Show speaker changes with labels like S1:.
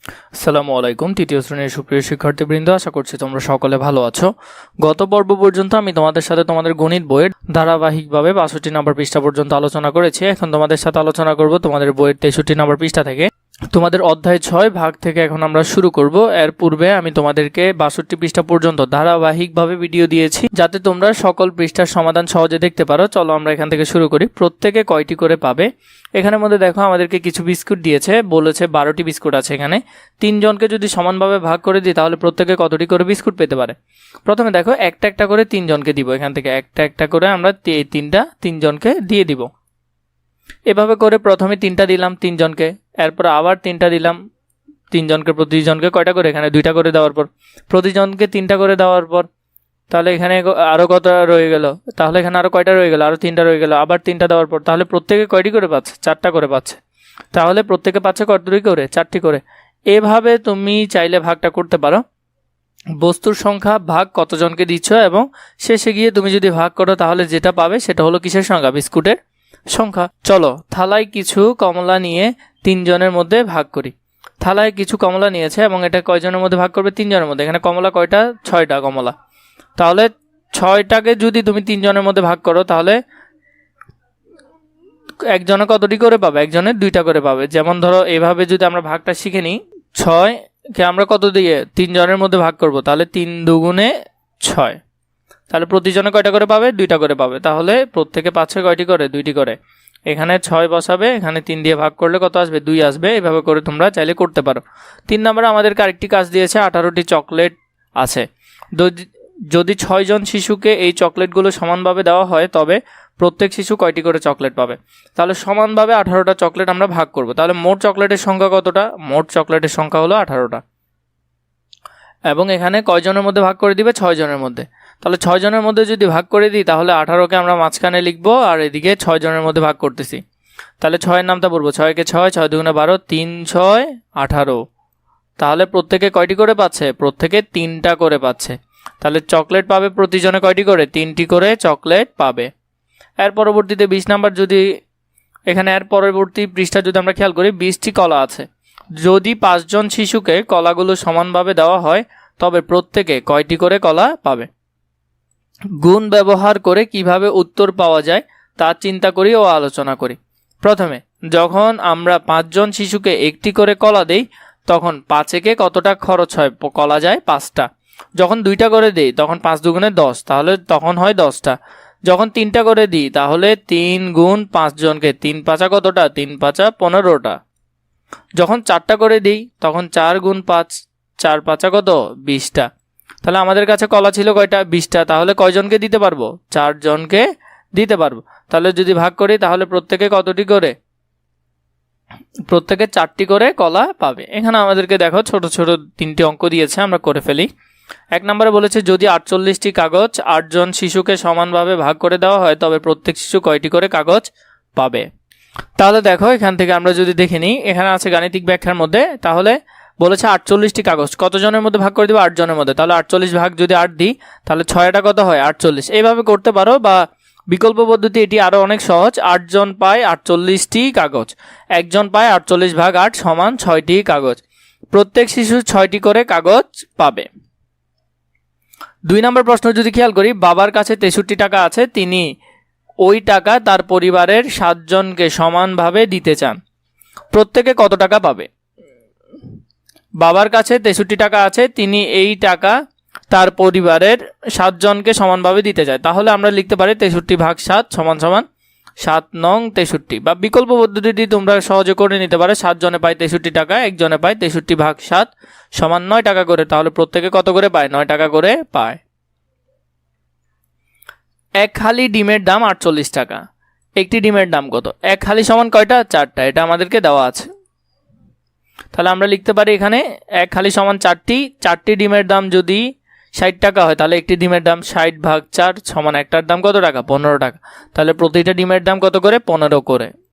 S1: আসসালামু আলাইকুম। তৃতীয় শ্রেণীর সুপ্রিয় শিক্ষার্থীবৃন্দ, আশা করছি তোমরা সকলে ভালো আছো। গত পর্ব পর্যন্ত আমি তোমাদের সাথে তোমাদের গণিত বইয়ের ধারাবাহিকভাবে 62 নম্বর পৃষ্ঠা পর্যন্ত আলোচনা করেছি। এখন তোমাদের সাথে আলোচনা করব তোমাদের বইয়ের 63 নম্বর পৃষ্ঠা থেকে। তোমাদের অধ্যায় 6 ভাগ থেকে এখন আমরা শুরু করব। এর পূর্বে আমি তোমাদেরকে 62 পৃষ্ঠা পর্যন্ত ধারাবাহিকভাবে ভিডিও দিয়েছি, যাতে তোমরা সকল পৃষ্ঠার সমাধান সহজে দেখতে পারো। চলো আমরা এখান থেকে শুরু করি। প্রত্যেকে কয়টি করে পাবে? এখানের মধ্যে দেখো আমাদেরকে কিছু বিস্কুট দিয়েছে, বলেছে 12টি বিস্কুট আছে। এখানে 3 জনকে যদি সমানভাবে ভাগ করে দিই তাহলে প্রত্যেকে কতটি করে বিস্কুট পেতে পারে? প্রথমে দেখো একটা একটা করে 3 জনকে দিব। এখান থেকে একটা একটা করে আমরা এই 3 জনকে দিয়ে দিব। এভাবে করে প্রথমে 3টা দিলাম 3 জনকে, এরপর আবার 3টা দিলাম 3 জনকে। প্রতিজনকে কয়টা করে? এখানে 2টা করে দেওয়ার পর প্রতিজনকে 3টা করে দেওয়ার পর তাহলে এখানে আরো কত রয়ে গেল? তাহলে এখানে আরো কয়টা রয়ে গেল? আরো 3টা রয়ে গেল। আবার 3টা দেওয়ার পর তাহলে প্রত্যেকে কয়টি করে পাচ্ছে? 4টা করে পাচ্ছে। তাহলে প্রত্যেকে পাচ্ছে কতটি করে? 4টি করে। এভাবে তুমি চাইলে ভাগটা করতে পারো। বস্তুর সংখ্যা ভাগ কতজনকে দিচ্ছ এবং শেষে গিয়ে তুমি যদি ভাগ করো তাহলে যেটা পাবে সেটা হলো কিসের সংখ্যা? বিস্কুটের সংখ্যা। চলো থালায় কিছু কমলা নিয়ে 3 জনের মধ্যে ভাগ করি। থালায় কিছু কমলা নিয়েছে এবং এটা কয়জনের মধ্যে ভাগ করবে? 3 জনের মধ্যে। এখানে কমলা কয়টা? 6টা কমলা। তাহলে 6টাকে যদি তুমি 3 জনের মধ্যে ভাগ করো তাহলে একজনে কতটি করে পাবে? একজনে 2টা করে পাবে। যেমন ধরো এভাবে যদি আমরা ভাগটা শিখে নিই, 6কে আমরা কত দিয়ে 3 জনের মধ্যে ভাগ করব, তাহলে 3 দুগুণে 6। তাহলে প্রতিজনে কয়টা করে পাবে? 2টা করে পাবে। তাহলে প্রত্যেকে পাচ্ছে কয়টি করে? 2টি করে। এখানে 6 বসাবে, এখানে 3 দিয়ে ভাগ করলে কত আসবে? 2 আসবে। এভাবে করে তোমরা চাইলে করতে পারো। 3 নম্বরে আমাদেরকে আরেকটি কাজ দিয়েছে, 18টি চকলেট আছে। যদি 6 জন শিশুকে এই চকলেটগুলো সমানভাবে দেওয়া হয় তবে প্রত্যেক শিশু কয়টি করে চকলেট পাবে? তাহলে সমানভাবে 18টা চকলেট আমরা ভাগ করব। তাহলে মোট চকলেটের সংখ্যা কতটা? মোট চকলেটের সংখ্যা হলো 18টা। এবং এখানে কয়জনের মধ্যে ভাগ করে দিবে? 6 জনের মধ্যে। তাহলে 6 জনের মধ্যে যদি ভাগ করে দিই তাহলে 18কে আমরা মাঝখানে লিখবো আর এদিকে 6 জনের মধ্যে ভাগ করতেছি। তাহলে 6-এর নামটা বলবো। 6-কে 6, 6 দুগুণে 12, 3 6 18। তাহলে প্রত্যেকে কয়টি করে পাচ্ছে? প্রত্যেকে 3টা করে পাচ্ছে। তাহলে চকলেট পাবে প্রতিজনে কয়টি করে? 3টি করে চকলেট পাবে। এর পরবর্তীতে 20 নাম্বার, যদি এখানে এর পরবর্তী পৃষ্ঠা যদি আমরা খেয়াল করি, 20টি কলা আছে। যদি 5 জন শিশুকে কলাগুলো সমানভাবে দেওয়া হয় তবে প্রত্যেকে কয়টি করে কলা পাবে? গুণ ব্যবহার করে কিভাবে উত্তর পাওয়া যায় তা চিন্তা করি ও আলোচনা করি। প্রথমে যখন আমরা 5 জন শিশুকে একটি করে কলা দেই তখন 5-একে কতটা খরচ হয়? কলা যায় 5টা। যখন 2টা করে দেই তখন 5 দুগুণে 10, তাহলে তখন হয় 10টা। যখন 3টা করে দিই তাহলে 3 গুণ 5 জনকে, 3 পাঁচা কতটা? 3 পাঁচা 15টা। যখন 4টা করে দিই তখন 4 গুণ 5, 4 পাঁচা কত? 20টা। তাহলে আমাদের কাছে কলা ছিল কয়টা? 20টা। তাহলে কয়জনকে দিতে পারবো? 4 জনকে দিতে পারবো। তাহলে যদি ভাগ করি তাহলে প্রত্যেকে কতটি করে? প্রত্যেকে 4টি করে কলা পাবে। এখানে আমাদেরকে দেখো ছোট ছোট 3টি অঙ্ক দিয়েছে, আমরা করে ফেলি। 1 নম্বরে বলেছে যদি 48টি কাগজ 8 জন শিশুকে সমানভাবে ভাগ করে দেওয়া হয় তবে প্রত্যেক শিশু কয়টি করে কাগজ পাবে? তাহলে দেখো এখান থেকে আমরা যদি দেখে নিই, এখানে আছে গাণিতিক ব্যাখ্যার মধ্যে। তাহলে বলেছে 48টি কাগজ কতজনের মধ্যে ভাগ করে দিব? 8 জনের মধ্যে। তাহলে 48 ভাগ যদি 8 দিই তাহলে 6টা কত হয়? 48। এইভাবে করতে পারো, বা বিকল্প পদ্ধতি এটি আরো অনেক সহজ। 8 জন পায় 48টি কাগজ, একজন পায় 48 ভাগ 8 সমান 6টি কাগজ। প্রত্যেক শিশু 6টি করে কাগজ পাবে। 2 নম্বর প্রশ্ন যদি খেয়াল করি, বাবার কাছে 63 টাকা আছে, তিনি ওই টাকা তার পরিবারের 7 জনকে সমানভাবে দিতে চান। প্রত্যেকে কত টাকা পাবে? বাবার কাছে 63 টাকা আছে, তিনি এই টাকা তার পরিবারের 7 জনকে সমানভাবে দিতে চায়। তাহলে আমরা লিখতে পারি 63 ভাগ 7 সমান সমান 7 নং 63। বা বিকল্প পদ্ধতিটি তোমরা সহজে করে নিতে পারো। 7 জনে পায় 63 টাকা, একজনে পায় 63 ভাগ 7 সমান 9 টাকা করে। তাহলে প্রত্যেকে কত করে পায়? 9 টাকা করে পায়। এক হালি ডিমের দাম 48 টাকা। একটি ডিমের দাম কত? এক হালি সমান কয়টা? 4টা। এটা আমাদেরকে দেওয়া আছে। তাহলে আমরা লিখতে পারি এখানে এক হালি সমান 4টি ডিমের দাম যদি 60 টাকা হয় তাহলে একটি ডিমের দাম 60 ভাগ 4 সমান একটার দাম কত টাকা? 15 টাকা। তাহলে প্রতিটা ডিমের দাম কত করে? 15 করে।